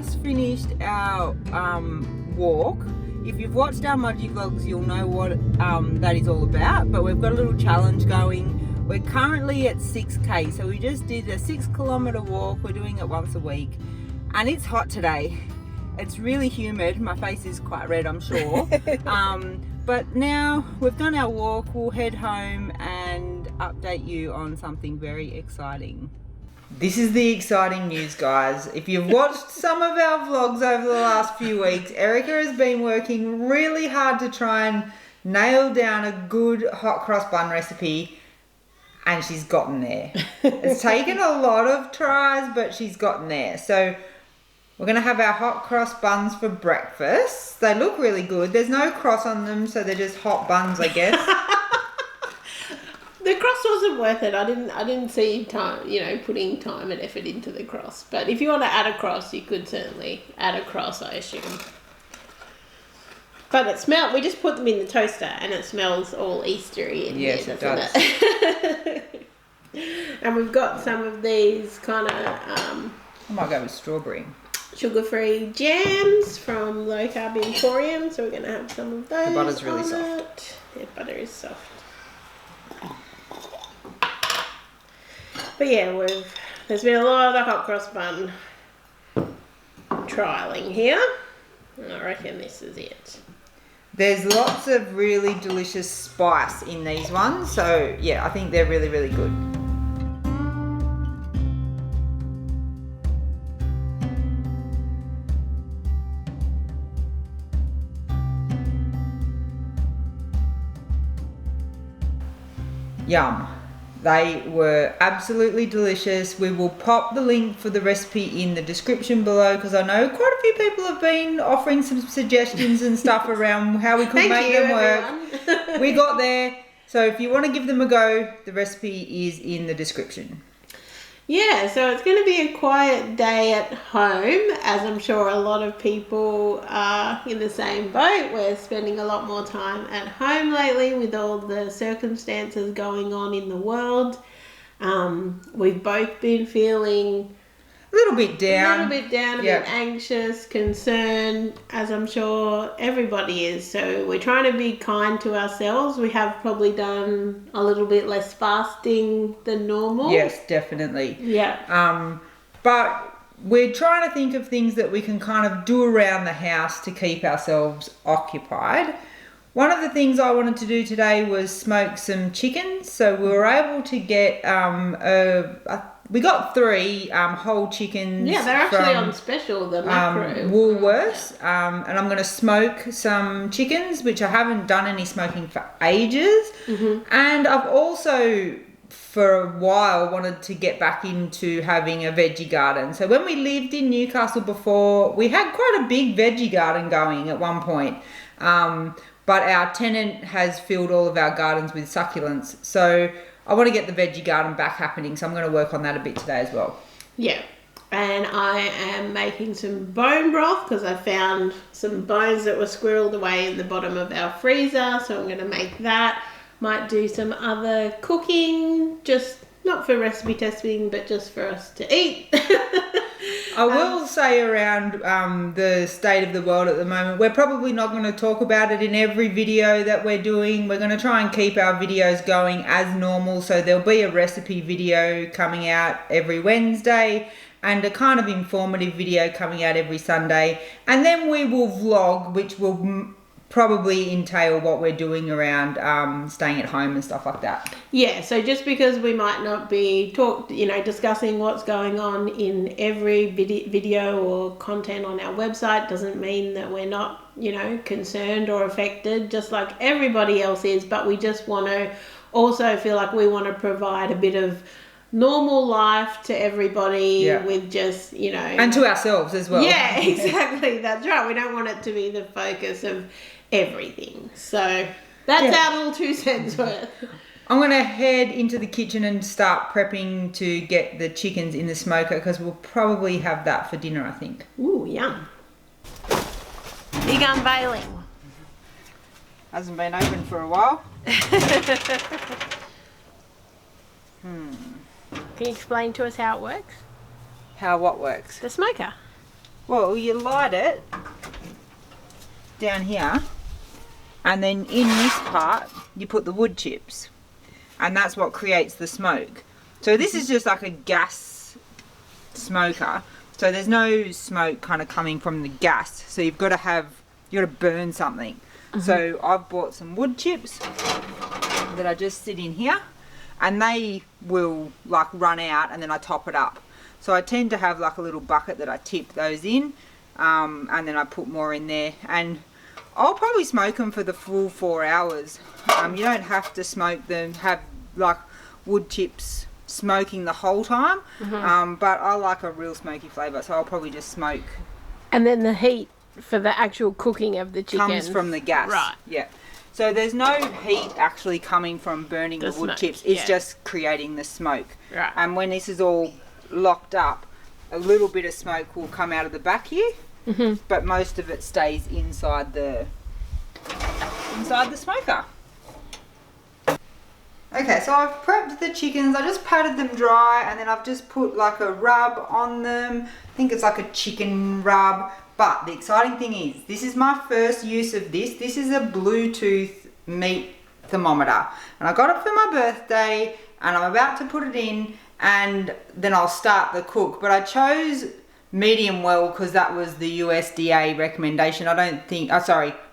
just finished our walk. If you've watched our Mudgy vlogs, you'll know what that is all about, but we've got a little challenge going. We're currently at 6k, so we just did a 6-kilometer walk. We're doing it once a week, and it's hot today. It's really humid. My face is quite red, I'm sure. But now we've done our walk, we'll head home and update you on something very exciting. This is the exciting news, guys. If you've watched some of our vlogs over the last few weeks, Erica has been working really hard to try and nail down a good hot cross bun recipe, and she's gotten there. It's taken a lot of tries, but she's gotten there. So we're going to have our hot cross buns for breakfast. They look really good. There's no cross on them, so they're just hot buns, I guess. The cross wasn't worth it. I didn't see time, putting time and effort into the cross. But if you want to add a cross, you could certainly add a cross, I assume. But we just put them in the toaster and it smells all Eastery in here, doesn't it? And we've got some of these kind of... I might go with strawberry. Sugar-free jams from Low Carb Emporium. So we're going to have some of those. The butter's really soft. Yeah, butter is soft. But yeah, there's been a lot of hot cross bun trialling here. And I reckon this is it. There's lots of really delicious spice in these ones. So yeah, I think they're really, really good. Yum. They were absolutely delicious. We will pop the link for the recipe in the description below, because I know quite a few people have been offering some suggestions and stuff around how we could make them work. We got there. So if you want to give them a go, the recipe is in the description. Yeah, so it's going to be a quiet day at home, as I'm sure a lot of people are in the same boat. We're spending a lot more time at home lately with all the circumstances going on in the world. We've both been feeling a little bit down, a bit anxious, concerned, as I'm sure everybody is. So we're trying to be kind to ourselves. We have probably done a little bit less fasting than normal. Yes, definitely. Yeah. But we're trying to think of things that we can kind of do around the house to keep ourselves occupied. One of the things I wanted to do today was smoke some chickens. So we were able to get we got 3 whole chickens. Yeah, they're actually on special, the macro. Woolworths. And I'm going to smoke some chickens, which I haven't done any smoking for ages. Mm-hmm. And I've also, for a while, wanted to get back into having a veggie garden. So when we lived in Newcastle before, we had quite a big veggie garden going at one point. But our tenant has filled all of our gardens with succulents. So I want to get the veggie garden back happening, so I'm going to work on that a bit today as well. Yeah, and I am making some bone broth because I found some bones that were squirreled away in the bottom of our freezer, so I'm going to make that. Might do some other cooking, just not for recipe testing, but just for us to eat. I will say around the state of the world at the moment, we're probably not going to talk about it in every video that we're doing. We're going to try and keep our videos going as normal. So there'll be a recipe video coming out every Wednesday and a kind of informative video coming out every Sunday. And then we will vlog, which will probably entail what we're doing around staying at home and stuff like that. Yeah, so just because we might not be discussing what's going on in every video or content on our website doesn't mean that we're not, concerned or affected, just like everybody else is, but we just want to also feel like we want to provide a bit of normal life to everybody with just, And to ourselves as well. Yeah, exactly. That's right. We don't want it to be the focus of everything. So that's our little 2 cents worth. I'm going to head into the kitchen and start prepping to get the chickens in the smoker, because we'll probably have that for dinner, I think. Ooh, yum. Big unveiling. Hasn't been open for a while. Can you explain to us how it works? How what works? The smoker. Well, you light it down here, and then in this part you put the wood chips, and that's what creates the smoke. So this is just like a gas smoker, so there's no smoke kind of coming from the gas, so you've got to burn something. So I've bought some wood chips that I just sit in here, and they will like run out, and then I top it up. So I tend to have like a little bucket that I tip those in, and then I put more in there, and I'll probably smoke them for the full 4 hours. You don't have to smoke them, have like wood chips smoking the whole time, but I like a real smoky flavour, so I'll probably just smoke. And then the heat for the actual cooking of the chicken comes from the gas. Right. Yeah. So there's no heat actually coming from burning the wood smoke, chips. It's just creating the smoke. Right. And when this is all locked up, a little bit of smoke will come out of the back here, but most of it stays inside the smoker. Okay, so I've prepped the chickens. I just patted them dry, and then I've just put like a rub on them. I think it's like a chicken rub. But the exciting thing is, this is my first use of this. This is a Bluetooth meat thermometer. And I got it for my birthday, and I'm about to put it in, and then I'll start the cook. But I chose medium well because that was the USDA recommendation. I don't think,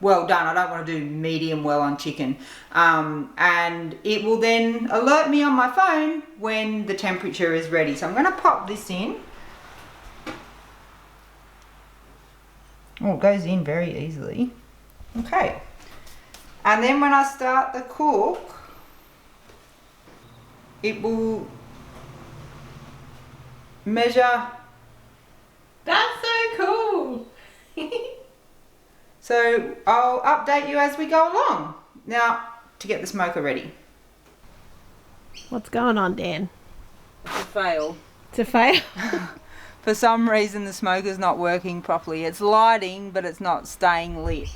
well done. I don't want to do medium well on chicken. And it will then alert me on my phone when the temperature is ready. So I'm going to pop this in. Oh, it goes in very easily. Okay. And then when I start the cook, it will measure. That's so cool. So I'll update you as we go along. Now, to get the smoker ready. What's going on, Dan? To fail. To fail? For some reason the smoker's not working properly. It's lighting, but it's not staying lit.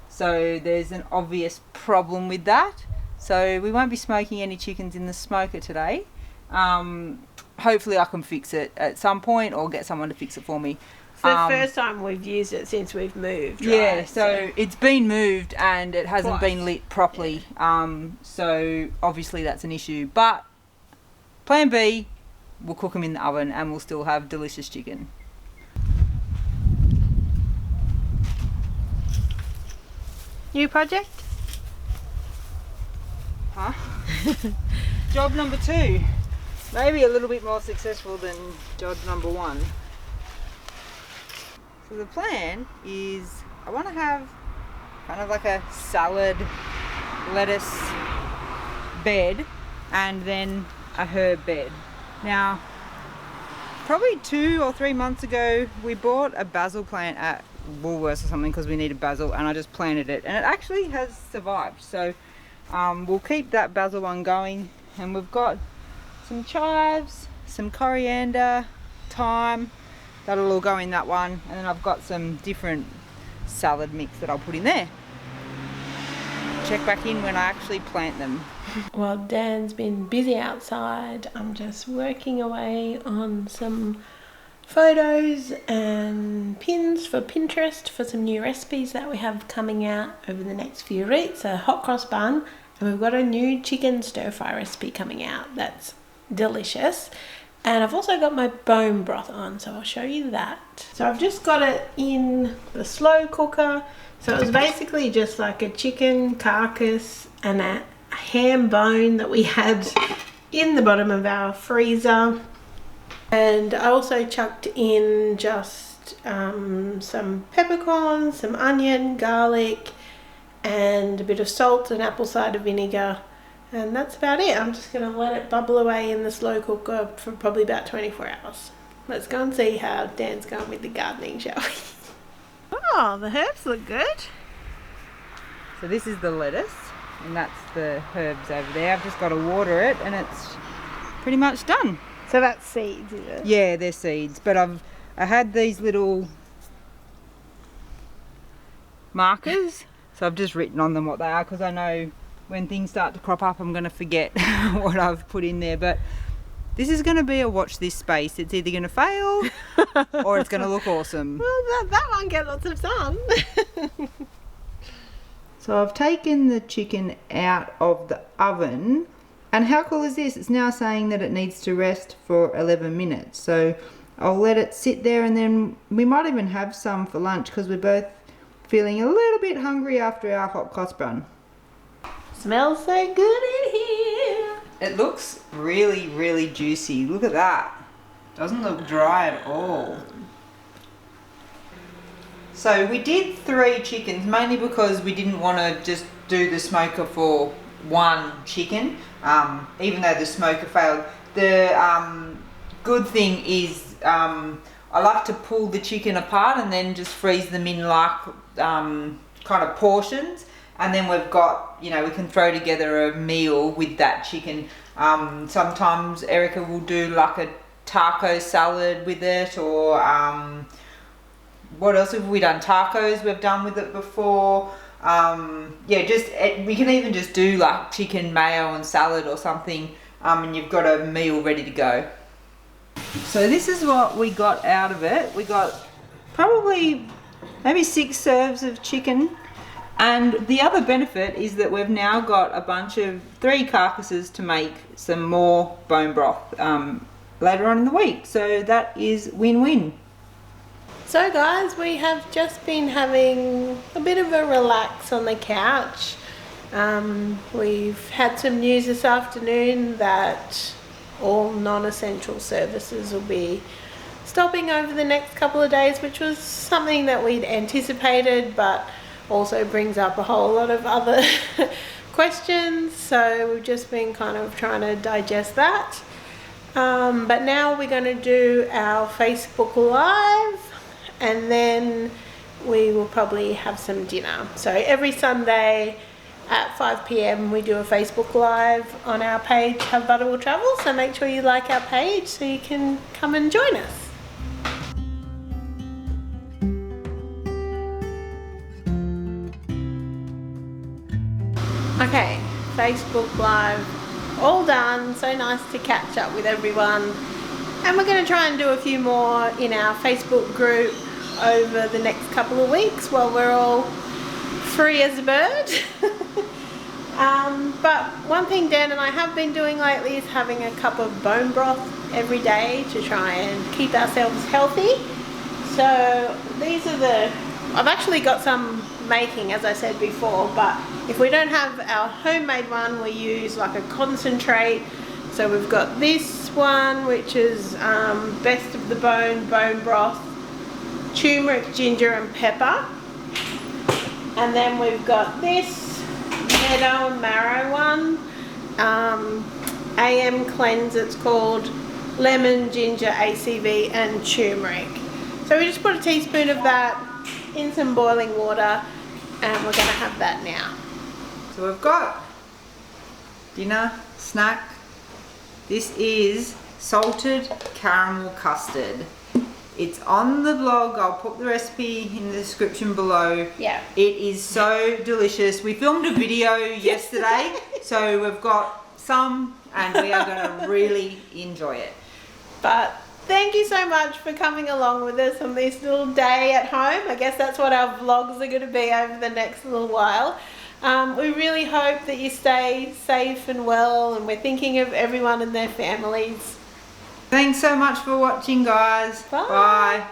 So there's an obvious problem with that. So we won't be smoking any chickens in the smoker today. Hopefully I can fix it at some point, or get someone to fix it for me. It's the first time we've used it since we've moved, right? Yeah, so it's been moved and it hasn't been lit properly. Yeah. So obviously that's an issue. But plan B, we'll cook them in the oven and we'll still have delicious chicken. New project? Huh? Job number 2. Maybe a little bit more successful than job number 1. So the plan is I want to have kind of like a salad, lettuce bed, and then a herb bed. Now, probably 2 or 3 months ago, we bought a basil plant at Woolworths or something because we needed basil, and I just planted it, and it actually has survived. So we'll keep that basil one going, and we've got some chives, some coriander, thyme. That'll all go in that one, and then I've got some different salad mix that I'll put in there. Check back in when I actually plant them. Well, Dan's been busy outside. I'm just working away on some photos and pins for Pinterest for some new recipes that we have coming out over the next few weeks. A hot cross bun, and we've got a new chicken stir fry recipe coming out that's delicious. And I've also got my bone broth on, so I'll show you that. So I've just got it in the slow cooker. So it was basically just like a chicken carcass and a ham bone that we had in the bottom of our freezer. And I also chucked in just some peppercorns, some onion, garlic, and a bit of salt and apple cider vinegar. And that's about it. I'm just going to let it bubble away in the slow cooker for probably about 24 hours. Let's go and see how Dan's going with the gardening, shall we? Oh, the herbs look good. So this is the lettuce, and that's the herbs over there. I've just got to water it, and it's pretty much done. So that's seeds, is it? Yeah, they're seeds, but I had these little markers, so I've just written on them what they are, because I know when things start to crop up I'm going to forget what I've put in there. But This is going to be a watch this space. It's either going to fail or it's going to look awesome. Well, that one get lots of sun. So I've taken the chicken out of the oven, and how cool is this? It's now saying that it needs to rest for 11 minutes. So I'll let it sit there, and then we might even have some for lunch because we're both feeling a little bit hungry after our hot cross bun. Smells so good in here. It looks really, really juicy. Look at that. Doesn't look dry at all. So we did 3 chickens, mainly because we didn't want to just do the smoker for one chicken, even though the smoker failed. The good thing is I like to pull the chicken apart and then just freeze them in like kind of portions, and then we've got, you know, we can throw together a meal with that chicken. Sometimes Erica will do like a taco salad with it, or what else have we done? Tacos we've done with it before. Yeah, just we can even just do like chicken mayo and salad or something, and you've got a meal ready to go. So this is what we got out of it. We got probably maybe 6 serves of chicken, and the other benefit is that we've now got a bunch of 3 carcasses to make some more bone broth later on in the week. So that is win-win. So guys, we have just been having a bit of a relax on the couch. We've had some news this afternoon that all non-essential services will be stopping over the next couple of days, which was something that we'd anticipated, but also brings up a whole lot of other questions. So we've just been kind of trying to digest that. But now we're going to do our Facebook Live, and then we will probably have some dinner. So every Sunday at 5 p.m. we do a Facebook Live on our page, Have Butterwell Travel. So make sure you like our page so you can come and join us. Okay, Facebook Live all done. So nice to catch up with everyone. And we're going to try and do a few more in our Facebook group over the next couple of weeks while we're all free as a bird. But one thing Dan and I have been doing lately is having a cup of bone broth every day to try and keep ourselves healthy. So these are I've actually got some making, as I said before, but if we don't have our homemade one, we use like a concentrate. So we've got this one, which is best of the bone broth, turmeric, ginger and pepper. And then we've got this meadow and marrow one, AM cleanse it's called, lemon, ginger, ACV and turmeric. So we just put a teaspoon of that in some boiling water, and we're going to have that now. So we've got dinner, snack. This is salted caramel custard. It's on the blog. I'll put the recipe in the description below. Yeah. It is so delicious. We filmed a video yesterday, so we've got some, and we are going to really enjoy it. But thank you so much for coming along with us on this little day at home. I guess that's what our vlogs are going to be over the next little while. We really hope that you stay safe and well, and we're thinking of everyone and their families. Thanks so much for watching, guys. Bye. Bye.